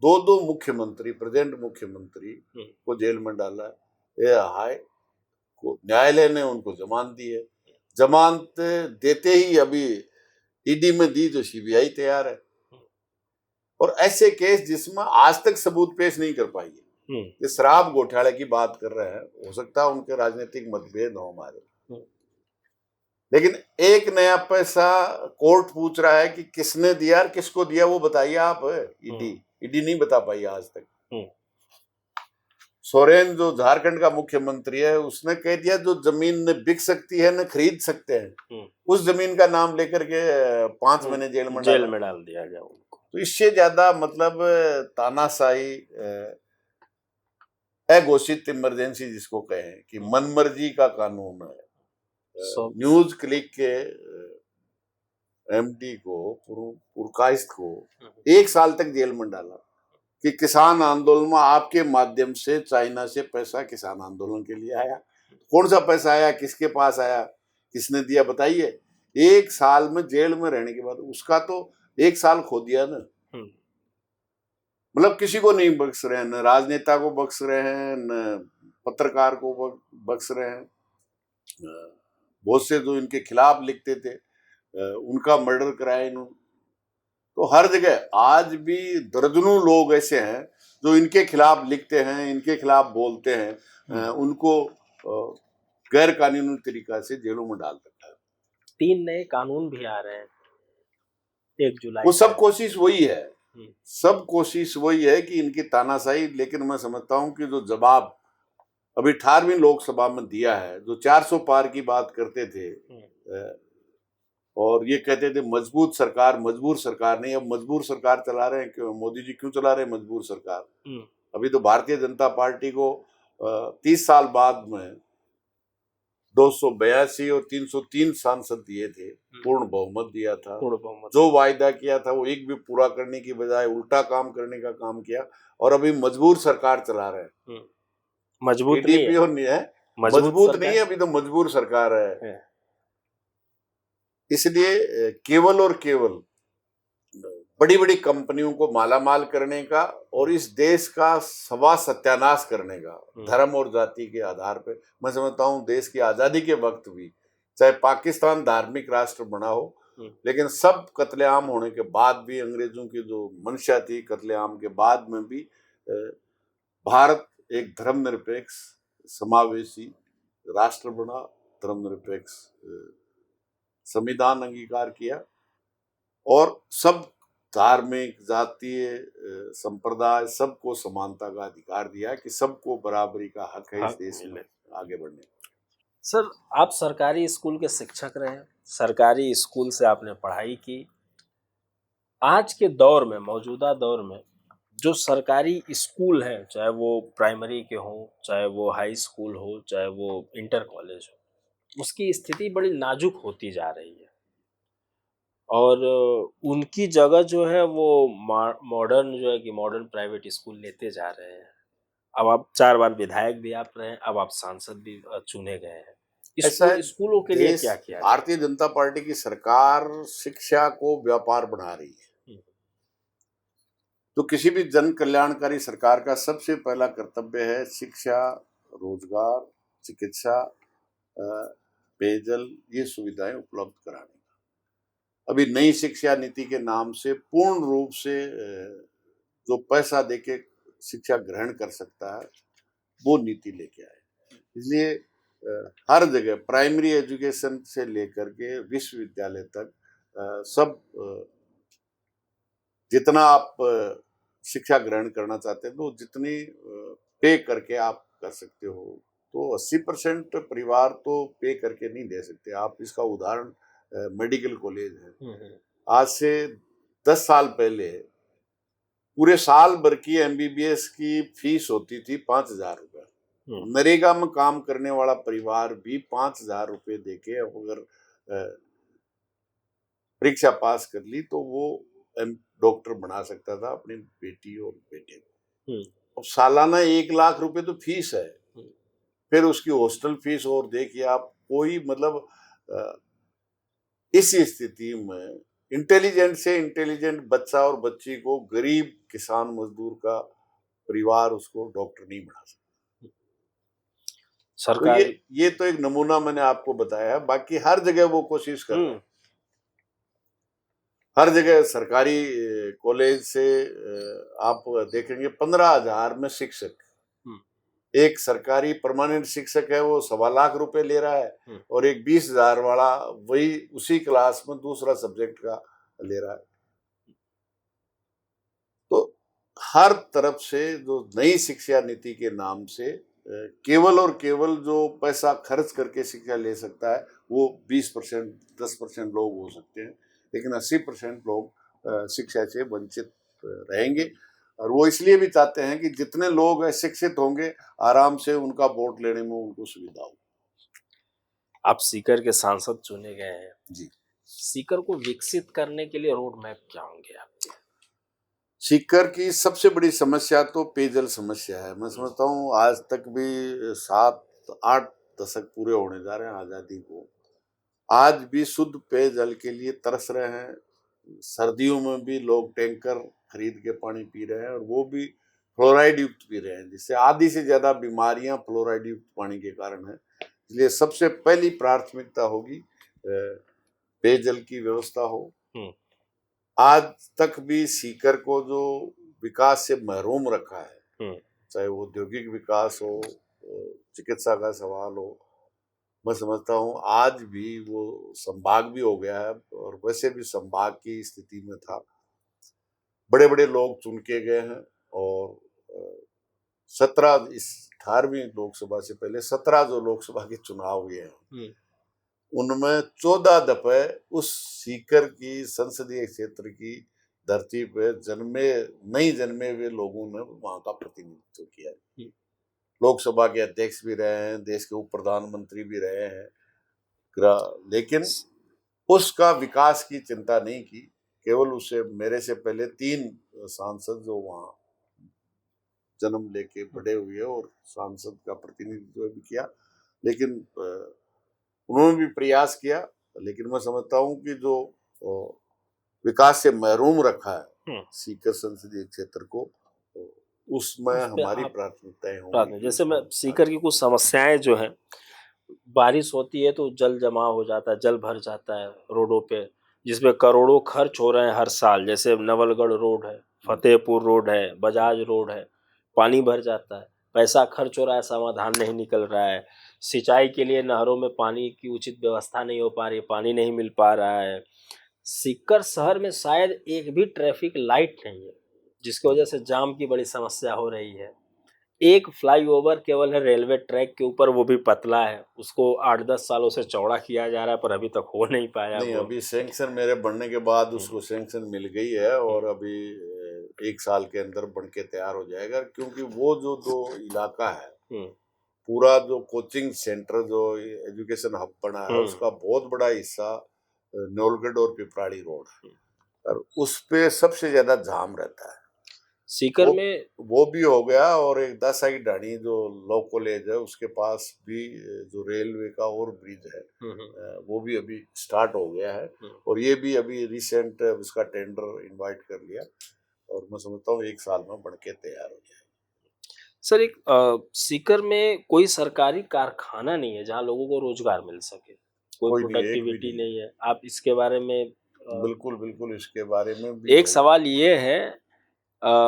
दो दो मुख्यमंत्री, प्रेजेंट मुख्यमंत्री को जेल में डाला है। ये हाई को न्यायालय ने उनको जमानत दी है। जमानत देते ही अभी ईडी में दी तो सीबीआई तैयार है। और ऐसे केस जिसमें आज तक सबूत पेश नहीं कर पाई है। ये शराब घोटाले की बात कर रहे हैं, हो सकता है उनके राजनीतिक मतभेद हो हमारे, लेकिन एक नया पैसा कोर्ट पूछ रहा है कि किसने दिया और किसको दिया, वो बताइए आप। ईडी नहीं बता पाई आज तक। सोरेन जो झारखंड का मुख्यमंत्री है, उसने कह दिया जो जमीन न बिक सकती है न खरीद सकते हैं, उस जमीन का नाम लेकर के 5 महीने जेल में डाल दिया गया उनको। तो इससे ज्यादा मतलब तानाशाही, अघोषित इमरजेंसी जिसको कहें कि मनमर्जी का कानून है। न्यूज क्लिक के एमडी को, पुरकाइस्त को 1 साल तक जेल में डाला कि किसान आंदोलन में आपके माध्यम से चाइना से पैसा किसान आंदोलन के लिए आया। कौन सा पैसा आया, किसके पास आया, किसने दिया, बताइए। 1 साल में जेल में रहने के बाद उसका तो 1 साल खो दिया ना। मतलब किसी को नहीं बख्श रहे हैं, न राजनेता को बख्श रहे हैं, न पत्रकार को बख्श रहे हैं। बहुत से जो इनके खिलाफ लिखते थे उनका मर्डर कराया इन्होंने। तो हर जगह आज भी दर्जनों लोग ऐसे हैं जो इनके खिलाफ लिखते हैं, इनके खिलाफ बोलते हैं, उनको गैर कानूनी तरीका से जेलों में डाल सकता है। 3 नए कानून भी आ रहे हैं 1 जुलाई। वो सब कोशिश वही है, सब कोशिश वही है कि इनकी तानाशाही। लेकिन मैं समझता हूं कि जो जवाब अभी 18वीं लोकसभा में दिया है, जो 400 पार की बात करते थे और ये कहते थे मजबूत सरकार, मजबूर सरकार नहीं, अब मजबूर सरकार चला रहे हैं। क्यों मोदी जी क्यों चला रहे हैं मजबूर सरकार? अभी तो भारतीय जनता पार्टी को 30 साल बाद में 282 और 303 सांसद दिए थे, पूर्ण बहुमत दिया था। जो वायदा किया था वो एक भी पूरा करने की बजाय उल्टा काम करने का काम किया, और अभी मजबूर सरकार चला रहे हैं। मजबूत नहीं है, मजबूत नहीं है, अभी तो मजबूर सरकार है। इसलिए केवल और केवल बड़ी बड़ी कंपनियों को मालामाल करने का और इस देश का सवा सत्यानाश करने का, धर्म और जाति के आधार पे, मैं समझता हूँ देश की आजादी के वक्त भी, चाहे पाकिस्तान धार्मिक राष्ट्र बना हो, लेकिन सब कत्लेआम होने के बाद भी, अंग्रेजों की जो मंशा थी कत्लेआम के बाद में भी, भारत एक धर्मनिरपेक्ष समावेशी राष्ट्र बना, धर्मनिरपेक्ष संविधान अंगीकार किया और सब धार्मिक, जातीय, संप्रदाय सबको समानता का अधिकार दिया कि सबको बराबरी का हक है इस देश में आगे बढ़ने। सर, आप सरकारी स्कूल के शिक्षक रहे, सरकारी स्कूल से आपने पढ़ाई की। आज के दौर में, मौजूदा दौर में जो सरकारी स्कूल हैं, चाहे वो प्राइमरी के हों, चाहे वो हाई स्कूल हो, चाहे वो इंटर कॉलेज हो, उसकी स्थिति बड़ी नाजुक होती जा रही है और उनकी जगह जो है वो मॉडर्न जो है कि मॉडर्न प्राइवेट स्कूल लेते जा रहे हैं। अब आप 4 बार विधायक भी आप रहे हैं, अब आप सांसद भी चुने गए हैं। स्कूलों के लिए क्या किया? भारतीय जनता पार्टी की सरकार शिक्षा को व्यापार बना रही है। तो किसी भी जन कल्याणकारी सरकार का सबसे पहला कर्तव्य है शिक्षा, रोजगार, चिकित्सा, पेयजल, ये सुविधाएं उपलब्ध कराने का। अभी नई शिक्षा नीति के नाम से पूर्ण रूप से जो पैसा देके शिक्षा ग्रहण कर सकता है वो नीति लेके आए। इसलिए हर जगह प्राइमरी एजुकेशन से लेकर के विश्वविद्यालय तक सब जितना आप शिक्षा ग्रहण करना चाहते हैं तो जितनी पे करके आप कर सकते हो। तो 80% परिवार तो पे करके नहीं दे सकते। आप इसका उदाहरण मेडिकल कॉलेज है। आज से 10 साल पहले पूरे साल भर की एमबीबीएस की फीस होती थी 5,000 रुपए। नरेगा में काम करने वाला परिवार भी 5,000 रुपए देके अगर परीक्षा पास कर ली तो वो डॉक्टर बना सकता था अपनी बेटी और बेटे को। अब सालाना 1 लाख रुपए तो फीस है, फिर उसकी हॉस्टल फीस और देखिए आप। कोई मतलब इस स्थिति में इंटेलिजेंट से इंटेलिजेंट बच्चा और बच्ची को, गरीब किसान मजदूर का परिवार उसको डॉक्टर नहीं बना सकता। तो सरकारी ये तो एक नमूना मैंने आपको बताया है। बाकी हर जगह वो कोशिश कर रहे हैं। हर जगह सरकारी कॉलेज से आप देखेंगे 15,000 में शिक्षक। एक सरकारी परमानेंट शिक्षक है, वो 1.25 लाख रुपए ले रहा है, और एक 20,000 वाला वही उसी क्लास में दूसरा सब्जेक्ट का ले रहा है। तो हर तरफ से जो नई शिक्षा नीति के नाम से केवल और केवल जो पैसा खर्च करके शिक्षा ले सकता है वो 20%, 10% लोग हो सकते हैं, लेकिन 80% लोग शिक्षा से वंचित रहेंगे। और वो इसलिए भी चाहते हैं कि जितने लोग शिक्षित होंगे, आराम से उनका वोट लेने में उनको सुविधा हो। आप सीकर के सांसद चुने गए हैं जी। सीकर को विकसित करने के लिए रोड मैप क्या होंगे आपके? सीकर की सबसे बड़ी समस्या तो पेयजल समस्या है। मैं समझता हूँ आज तक भी 7-8 दशक पूरे होने जा रहे हैं आजादी को, आज भी शुद्ध पेयजल के लिए तरस रहे हैं। सर्दियों में भी लोग टैंकर खरीद के पानी पी रहे हैं, और वो भी फ्लोराइड युक्त पी रहे हैं, जिससे आधी से ज्यादा बीमारियां फ्लोराइड युक्त पानी के कारण है। इसलिए सबसे पहली प्राथमिकता होगी पेयजल की व्यवस्था हो। आज तक भी सीकर को जो विकास से महरूम रखा है, चाहे वो औद्योगिक विकास हो, चिकित्सा का सवाल हो, मैं समझता हूँ आज भी वो संभाग भी हो गया है, और वैसे भी संभाग की स्थिति में था। बड़े बड़े लोग चुन के गए हैं, और 17 इस 18वीं लोकसभा से पहले 17 जो लोकसभा के चुनाव हुए हैं, उनमें 14 दफे उस सीकर की संसदीय क्षेत्र की धरती पे नहीं जन्मे हुए लोगों ने वहां का प्रतिनिधित्व किया है। लोकसभा के अध्यक्ष भी रहे हैं, देश के उप प्रधानमंत्री भी रहे हैं, लेकिन उसका विकास की चिंता नहीं की। केवल उसे मेरे से पहले 3 सांसद जो वहां जन्म लेके बड़े हुए और सांसद का प्रतिनिधित्व भी किया, लेकिन उन्होंने भी प्रयास किया। लेकिन मैं समझता हूँ कि जो विकास से महरूम रखा है सीकर संसदीय क्षेत्र को, उसमें हमारी प्राथमिकताएं होंगी। जैसे मैं सीकर की कुछ समस्याएं जो हैं, बारिश होती है तो जल जमा हो जाता है, जल भर जाता है रोडों पे, जिसमें करोड़ों खर्च हो रहे हैं हर साल। जैसे नवलगढ़ रोड है, फतेहपुर रोड है, बजाज रोड है, पानी भर जाता है, पैसा खर्च हो रहा है, समाधान नहीं निकल रहा है। सिंचाई के लिए नहरों में पानी की उचित व्यवस्था नहीं हो पा रही, पानी नहीं मिल पा रहा है। सीकर शहर में शायद एक भी ट्रैफिक लाइट नहीं है, जिसकी वजह से जाम की बड़ी समस्या हो रही है। एक फ्लाईओवर केवल है रेलवे ट्रैक के ऊपर, वो भी पतला है, उसको 8-10 सालों से चौड़ा किया जा रहा है, पर अभी तक हो नहीं पाया। नहीं, अभी सैंक्शन मेरे बनने के बाद उसको सैंक्शन मिल गई है, और अभी 1 साल के अंदर बन के तैयार हो जाएगा। क्योंकि वो जो 2 इलाका है, पूरा जो कोचिंग सेंटर जो एजुकेशन हब बना है, उसका बहुत बड़ा हिस्सा नवलगढ़ और पिपराड़ी रोड है, और उस पे सबसे ज्यादा जाम रहता है। सीकर में वो भी हो गया, और एक दासाई ढाणी जो लॉ कॉलेज है उसके पास भी जो रेलवे का और ब्रिज है, वो भी अभी स्टार्ट हो गया है, और ये भी अभी रिसेंट उसका टेंडर इनवाइट कर लिया, और मैं समझता हूँ 1 साल में बन के तैयार हो जाए। सर, एक सीकर में कोई सरकारी कारखाना नहीं है जहाँ लोगों को रोजगार मिल सके, कोई प्रोडक्टिविटी नहीं है। आप इसके बारे में बिल्कुल इसके बारे में भी एक सवाल ये है,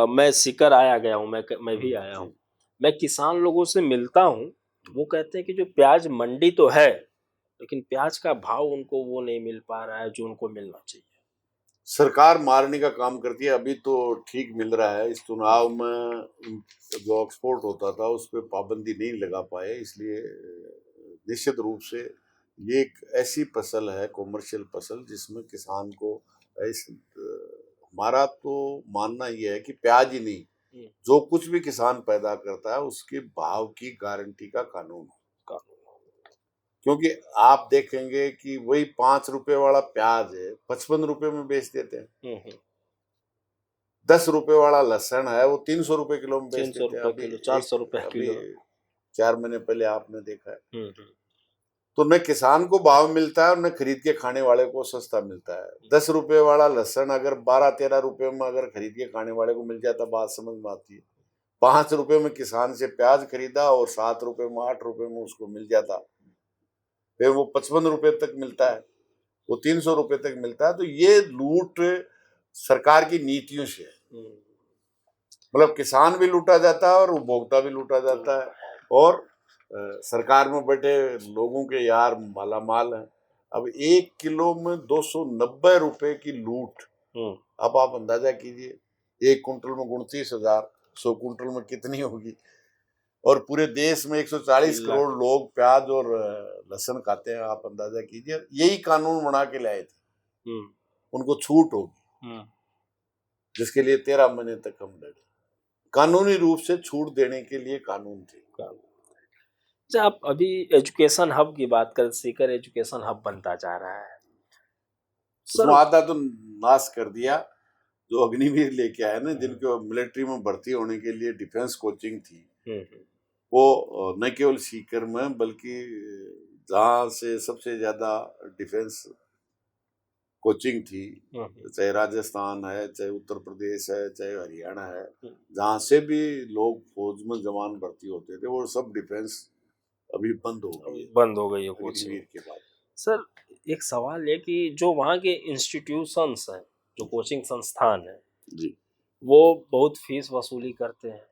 मैं सीकर आया गया हूँ, मैं भी आया हूँ, मैं किसान लोगों से मिलता हूँ, वो कहते हैं कि जो प्याज मंडी तो है, लेकिन प्याज का भाव उनको वो नहीं मिल पा रहा है जो उनको मिलना चाहिए। सरकार मारने का काम करती है। अभी तो ठीक मिल रहा है। इस चुनाव में जो एक्सपोर्ट होता था उस पर पाबंदी नहीं लगा पाए, इसलिए निश्चित रूप से ये एक ऐसी फसल है, कॉमर्शियल फसल, जिसमें किसान को हमारा तो मानना यह है कि प्याज ही नहीं, जो कुछ भी किसान पैदा करता है उसके भाव की गारंटी का कानून। क्योंकि आप देखेंगे कि वही 5 रुपए वाला प्याज है 55 रुपए में बेच देते हैं, 10 रुपए वाला लहसुन है वो 300 रुपए किलो में बेच देते हैं, अभी 400 रुपए किलो 4 महीने पहले आपने देखा है। तो न किसान को भाव मिलता है और न खरीद के खाने वाले को सस्ता मिलता है। 10 रुपए वाला लहसुन अगर 12-13 रुपए में अगर खरीद के खाने वाले को मिल जाता, बात समझ में आती है। 5 रुपए में किसान से प्याज खरीदा और 7 रुपए में 8 रुपए में उसको मिल जाता, फिर वो 55 रुपए तक मिलता है, वो 300 रुपए तक मिलता है। तो ये लूट सरकार की नीतियों से है। मतलब किसान भी लूटा जाता है और उपभोक्ता भी लूटा जाता है, और सरकार में बैठे लोगों के यार मालामाल हैं। अब 1 किलो में 290 रुपए की लूट। अब आप अंदाजा कीजिए, 1 कुंटल में 29,000, 100 कुंटल में कितनी होगी। और पूरे देश में 140 करोड़ लोग प्याज और लहसुन खाते हैं, आप अंदाजा कीजिए। यही कानून बना के लाए थे, उनको छूट होगी, जिसके लिए 13 महीने तक हम लड़े। कानूनी रूप से छूट देने के लिए कानून थे। जब आप अभी एजुकेशन हब की बात करें, सीकर एजुकेशन हब बनता जा रहा है सर, आधा तो नाश कर दिया जो अग्निवीर लेके आए ना, जिनको मिलिट्री में भर्ती होने के लिए डिफेंस कोचिंग थी, वो न केवल सीकर में बल्कि जहाँ से सबसे ज्यादा डिफेंस कोचिंग थी, चाहे राजस्थान है, चाहे उत्तर प्रदेश है, चाहे हरियाणा है, जहाँ से भी लोग फौज में जवान भर्ती होते थे, वो सब डिफेंस अभी बंद हो गई है कोचिंग के बाद। सर, एक सवाल है कि जो वहाँ के इंस्टीट्यूशंस हैं, जो कोचिंग संस्थान है जी, वो बहुत फीस वसूली करते हैं,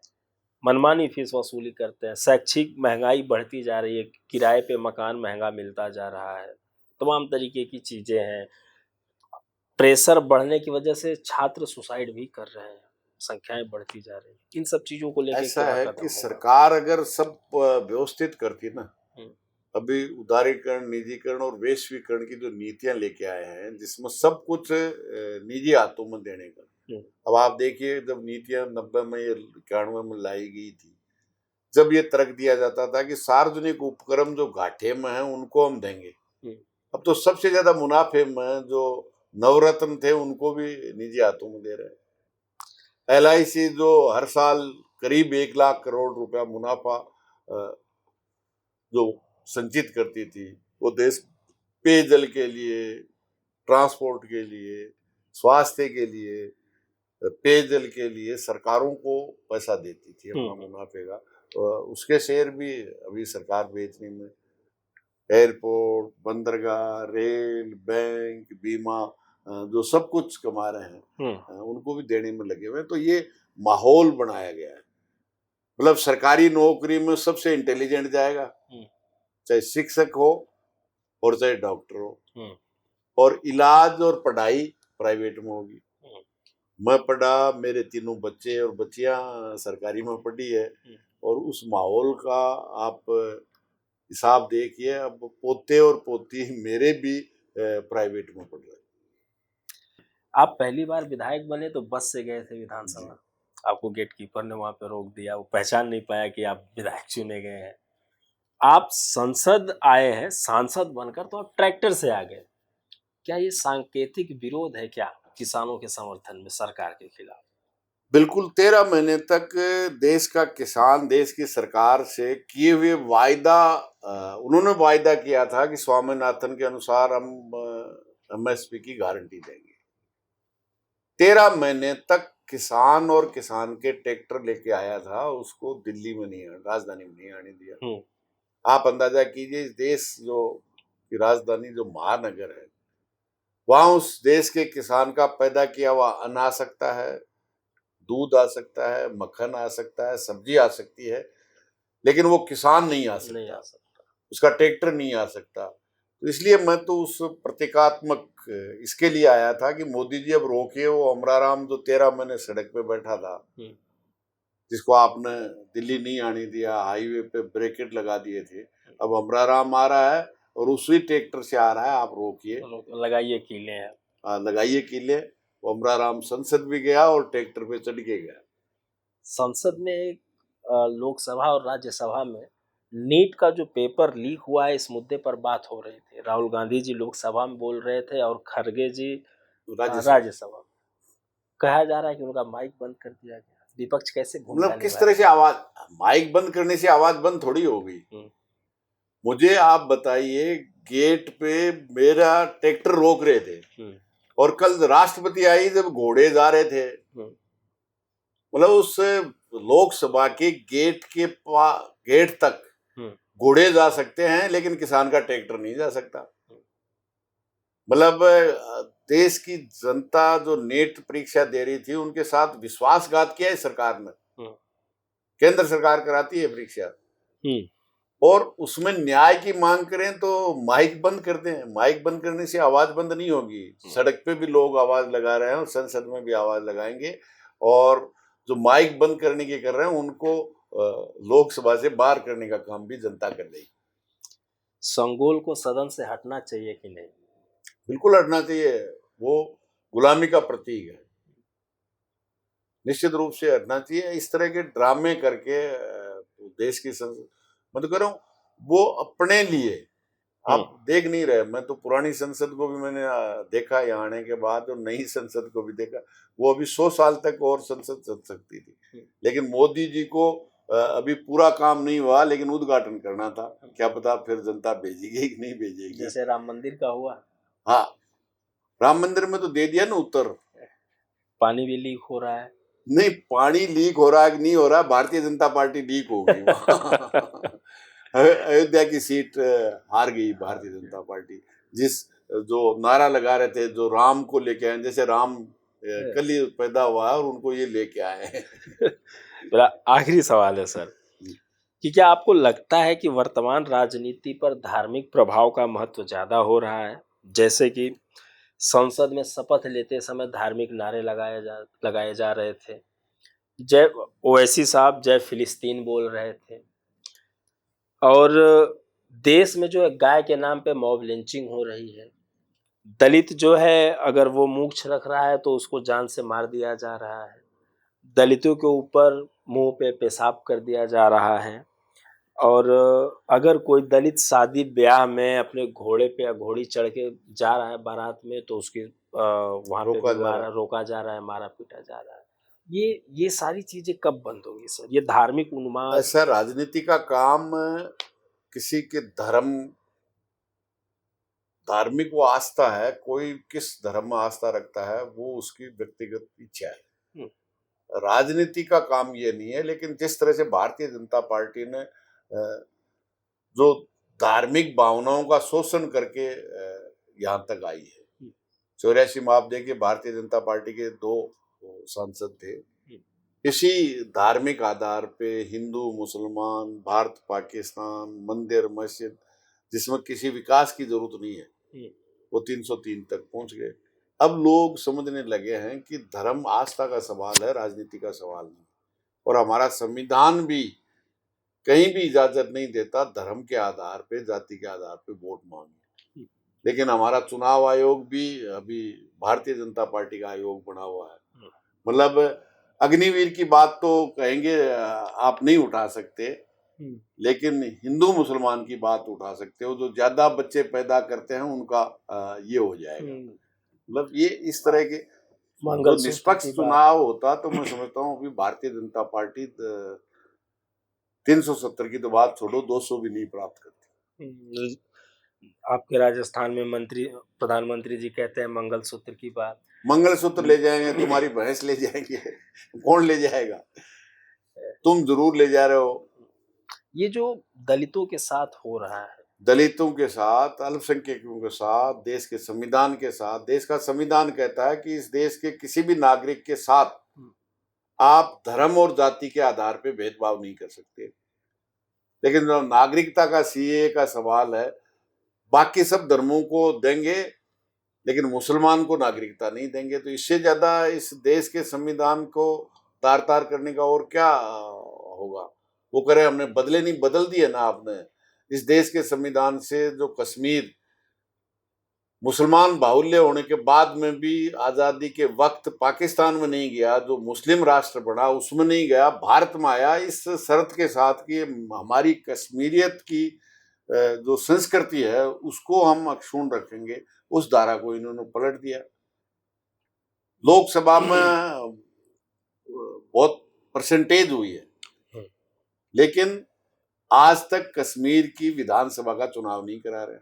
मनमानी फीस वसूली करते हैं। शैक्षिक महंगाई बढ़ती जा रही है, किराए पे मकान महंगा मिलता जा रहा है, तमाम तरीके की चीजें हैं। प्रेशर बढ़ने की वजह से छात्र सुसाइड भी कर रहे हैं, संख्याएं बढ़ती जा रही हैं। इन सब चीजों को लेकर ऐसा है कि सरकार अगर सब व्यवस्थित करती ना, अभी उदारीकरण, निजीकरण और वैश्वीकरण की जो नीतियां लेके आए हैं, जिसमें सब कुछ निजी हाथों में देने का। अब आप देखिए, जब नीतियां 90 में या 91 में लाई गई थी, जब ये तर्क दिया जाता था कि सार्वजनिक उपक्रम जो घाटे में है उनको हम देंगे, अब तो सबसे ज्यादा मुनाफे में जो नवरत्न थे उनको भी निजी हाथों में दे रहे हैं। LIC जो हर साल करीब 1 लाख करोड़ रुपया मुनाफा जो संचित करती थी, वो देश पेयजल के लिए, ट्रांसपोर्ट के लिए, स्वास्थ्य के लिए, पेयजल के लिए सरकारों को पैसा देती थी अपना मुनाफे का। उसके शेयर भी अभी सरकार बेचने में, एयरपोर्ट, बंदरगाह, रेल, बैंक, बीमा, जो सब कुछ कमा रहे हैं, उनको भी देने में लगे हुए हैं। तो ये माहौल बनाया गया है। मतलब सरकारी नौकरी में सबसे इंटेलिजेंट जाएगा, चाहे शिक्षक हो और चाहे डॉक्टर हो, और इलाज और पढ़ाई प्राइवेट में होगी। मैं पढ़ा, मेरे 3 बच्चे और बच्चियां सरकारी में पढ़ी है, और उस माहौल का आप हिसाब देखिए। अब पोते और पोती मेरे भी प्राइवेट में पढ़ रहे। आप पहली बार विधायक बने तो बस से गए थे विधानसभा, आपको गेट कीपर ने वहां पे रोक दिया, वो पहचान नहीं पाया कि आप विधायक चुने गए हैं। आप संसद आए हैं सांसद बनकर, तो आप ट्रैक्टर से आ गए। क्या ये सांकेतिक विरोध है क्या किसानों के समर्थन में सरकार के खिलाफ? बिल्कुल। 13 महीने तक देश का किसान देश की सरकार से किए हुए वायदा, उन्होंने वायदा किया था कि स्वामीनाथन के अनुसार हम MSP की गारंटी देंगे। 13 महीने तक किसान और किसान के ट्रैक्टर लेके आया था, उसको दिल्ली में नहीं, राजधानी में नहीं आने दिया। आप अंदाजा कीजिए, इस देश जो की राजधानी जो महानगर है, वहां उस देश के किसान का पैदा किया हुआ अन्न आ सकता है, दूध आ सकता है, मक्खन आ सकता है, सब्जी आ सकती है, लेकिन वो किसान नहीं आ सकता, उसका ट्रैक्टर नहीं आ सकता। तो इसलिए मैं तो उस प्रतीकात्मक इसके लिए आया था कि मोदी जी अब रोकिए वो अमराराम जो 13 महीने सड़क पे बैठा था, जिसको आपने दिल्ली नहीं आने दिया, हाईवे पे ब्रेकेट लगा दिए थे, अब अमराराम आ रहा है और उसी ट्रैक्टर से आ रहा है, आप रोकिए, लगाइए कीले, लगाइए कीले। अमराराम संसद भी गया और ट्रैक्टर पे चढ़ के गया। संसद में लोकसभा और राज्यसभा में नीट का जो पेपर लीक हुआ है, इस मुद्दे पर बात हो रही थी। राहुल गांधी जी लोकसभा में बोल रहे थे और खड़गे जी राज्यसभा। कहा जा रहा है कि उनका माइक बंद कर दिया गया। विपक्ष कैसे मतलब किस तरह से आवाज, माइक बंद करने से आवाज बंद थोड़ी हो गई। मुझे आप बताइए, गेट पे मेरा ट्रैक्टर रोक रहे थे और कल राष्ट्रपति आई जब घोड़े जा रहे थे, मतलब उस लोकसभा के गेट तक घोड़े जा सकते हैं लेकिन किसान का ट्रैक्टर नहीं जा सकता। मतलब देश की जनता जो नेट परीक्षा दे रही थी उनके साथ विश्वासघात किया है सरकार ने। केंद्र सरकार कराती है परीक्षा और उसमें न्याय की मांग करें तो माइक बंद कर दें। माइक बंद करने से आवाज बंद नहीं होगी। सड़क पे भी लोग आवाज लगा रहे हैं और संसद में भी आवाज लगाएंगे और जो माइक बंद करने के कर रहे हैं उनको लोकसभा से बाहर करने का काम भी जनता कर रही। संगोल को सदन से हटना चाहिए कि नहीं? बिल्कुल हटना चाहिए। वो गुलामी का प्रतीक है, निश्चित रूप से हटना चाहिए। इस तरह के ड्रामे करके देश की मैं तो कह रहा हूँ वो अपने लिए आप देख नहीं रहे। मैं तो पुरानी संसद को भी मैंने देखा यहाँ आने के बाद और नई संसद को भी देखा। वो अभी 100 साल तक और संसद चल सकती थी, लेकिन मोदी जी को अभी पूरा काम नहीं हुआ लेकिन उद्घाटन करना था। क्या पता फिर जनता भेजेगी कि नहीं भेजेगी। जैसे राम मंदिर का हुआ। हाँ, राम मंदिर में तो दे दिया ना उत्तर। पानी भी लीक हो रहा है। नहीं, पानी लीक हो रहा है कि नहीं हो रहा, भारतीय जनता पार्टी लीक होगी। अयोध्या की सीट हार गई भारतीय जनता पार्टी। जिस जो नारा लगा रहे थे, जो राम को लेके आए, जैसे राम कल ही पैदा हुआ है और उनको ये लेके आए हैं। मेरा आखिरी सवाल है सर कि क्या आपको लगता है कि वर्तमान राजनीति पर धार्मिक प्रभाव का महत्व ज्यादा हो रहा है? जैसे कि संसद में शपथ लेते समय धार्मिक नारे लगाए जा रहे थे, जय ओवैसी साहब जय फिलिस्तीन बोल रहे थे, और देश में जो है गाय के नाम पे मॉब लिंचिंग हो रही है। दलित जो है अगर वो मूंछ रख रहा है तो उसको जान से मार दिया जा रहा है। दलितों के ऊपर मुंह पे पेशाब कर दिया जा रहा है। और अगर कोई दलित शादी ब्याह में अपने घोड़े पे या घोड़ी चढ़ के जा रहा है बारात में तो उसकी वहां पे भी रोका जा रहा है, मारा पीटा जा रहा है। ये सारी चीजें कब बंद होंगी सर? ये धार्मिक उन्माद। ऐसा राजनीति का काम किसी के धार्मिक वो आस्था है, कोई किस धर्म में आस्था रखता है वो उसकी व्यक्तिगत इच्छा है। राजनीति का काम ये नहीं है। लेकिन जिस तरह से भारतीय जनता पार्टी ने जो धार्मिक भावनाओं का शोषण करके यहाँ तक आई है। 84 में आप देखिए भारतीय जनता पार्टी के 2 सांसद थे। इसी धार्मिक आधार पे हिंदू मुसलमान, भारत पाकिस्तान, मंदिर मस्जिद, जिसमें किसी विकास की जरूरत नहीं है, वो 303 तक पहुंच गए। अब लोग समझने लगे हैं कि धर्म आस्था का सवाल है, राजनीति का सवाल नहीं। और हमारा संविधान भी कहीं भी इजाजत नहीं देता धर्म के आधार पे, जाति के आधार पे वोट मांगने। लेकिन हमारा चुनाव आयोग भी अभी भारतीय जनता पार्टी का आयोग बना हुआ है। मतलब अग्निवीर की बात तो कहेंगे आप नहीं उठा सकते, लेकिन हिंदू मुसलमान की बात उठा सकते हो। जो ज्यादा बच्चे पैदा करते हैं उनका ये हो जाएगा। मतलब ये इस तरह के जो निष्पक्ष चुनाव होता तो मैं समझता हूँ अभी भारतीय जनता पार्टी 370 की तो बात छोड़ो, 200 भी नहीं प्राप्त करती। आपके राजस्थान में प्रधानमंत्री जी कहते हैं मंगलसूत्र की बात। मंगलसूत्र ले जाएंगे, तुम्हारी भैंस ले जाएंगे, कौन ले जाएगा? तुम जरूर ले जा रहे हो। ये जो दलितों के साथ हो रहा है, दलितों के साथ, अल्पसंख्यकों के साथ, देश के संविधान के साथ, देश का संविधान कहता है कि इस देश के किसी भी नागरिक के साथ आप धर्म और जाति के आधार पे भेदभाव नहीं कर सकते। लेकिन जो नागरिकता का सीए का सवाल है, बाकी सब धर्मों को देंगे लेकिन मुसलमान को नागरिकता नहीं देंगे। तो इससे ज्यादा इस देश के संविधान को तार तार करने का और क्या होगा? वो करे हमने बदले नहीं, बदल दिए ना आपने। इस देश के संविधान से जो कश्मीर मुसलमान बाहुल्य होने के बाद में भी आजादी के वक्त पाकिस्तान में नहीं गया, जो मुस्लिम राष्ट्र बना उसमें नहीं गया, भारत में आया इस शर्त के साथ कि हमारी कश्मीरियत की जो संस्कृति है उसको हम अक्षुण्ण रखेंगे। उस धारा को इन्होंने पलट दिया। लोकसभा में बहुत परसेंटेज हुई है, लेकिन आज तक कश्मीर की विधानसभा का चुनाव नहीं करा रहे।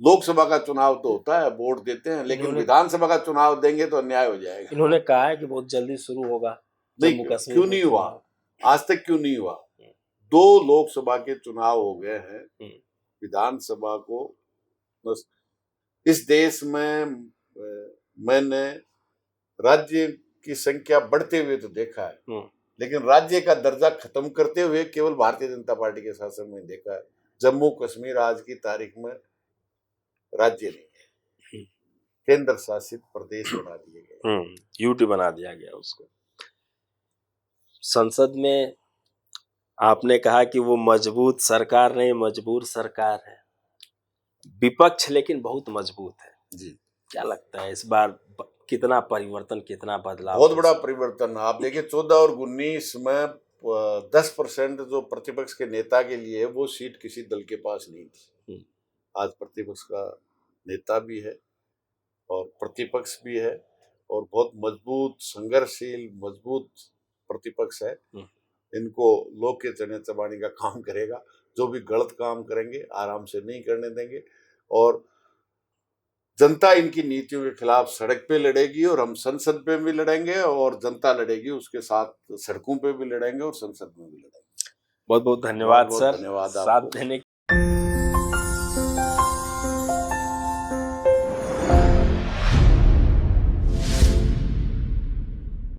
लोकसभा का चुनाव तो होता है, वोट देते हैं, लेकिन विधानसभा का चुनाव देंगे तो अन्याय हो जाएगा। इन्होंने कहा है कि बहुत जल्दी शुरू होगा जम्मू कश्मीर क्यों में नहीं हुआ? आज तक क्यों नहीं हुआ? 2 लोकसभा के चुनाव हो गए हैं, विधानसभा को बस इस देश में मैंने राज्य की संख्या बढ़ते हुए तो देखा है, लेकिन राज्य का दर्जा खत्म करते हुए केवल भारतीय जनता पार्टी के शासन में देखा है। जम्मू कश्मीर आज की तारीख में राज्य नहीं है, केंद्र शासित प्रदेश बना दिए गए, यूटी बना दिया गया उसको। संसद में आपने कहा कि वो मजबूत सरकार नहीं, मजबूर सरकार है। विपक्ष लेकिन बहुत मजबूत है जी। क्या लगता है इस बार कितना परिवर्तन, कितना बदलाव? बहुत बड़ा परिवर्तन। आप देखिए 14 और 19 में 10% जो प्रतिपक्ष के नेता के लिए वो सीट किसी दल के पास नहीं थी। आज प्रतिपक्ष का नेता भी है और प्रतिपक्ष भी है और बहुत मजबूत, संघर्षशील, मजबूत प्रतिपक्ष है। इनको लोग के चने चबाने का काम करेगा। जो भी गलत काम करेंगे आराम से नहीं करने देंगे और जनता इनकी नीतियों के खिलाफ सड़क पे लड़ेगी और हम संसद पे भी लड़ेंगे और जनता लड़ेगी उसके साथ, सड़कों पे भी लड़ेंगे और संसद में भी लड़ेंगे। बहुत बहुत धन्यवाद सर, धन्यवाद साथ देने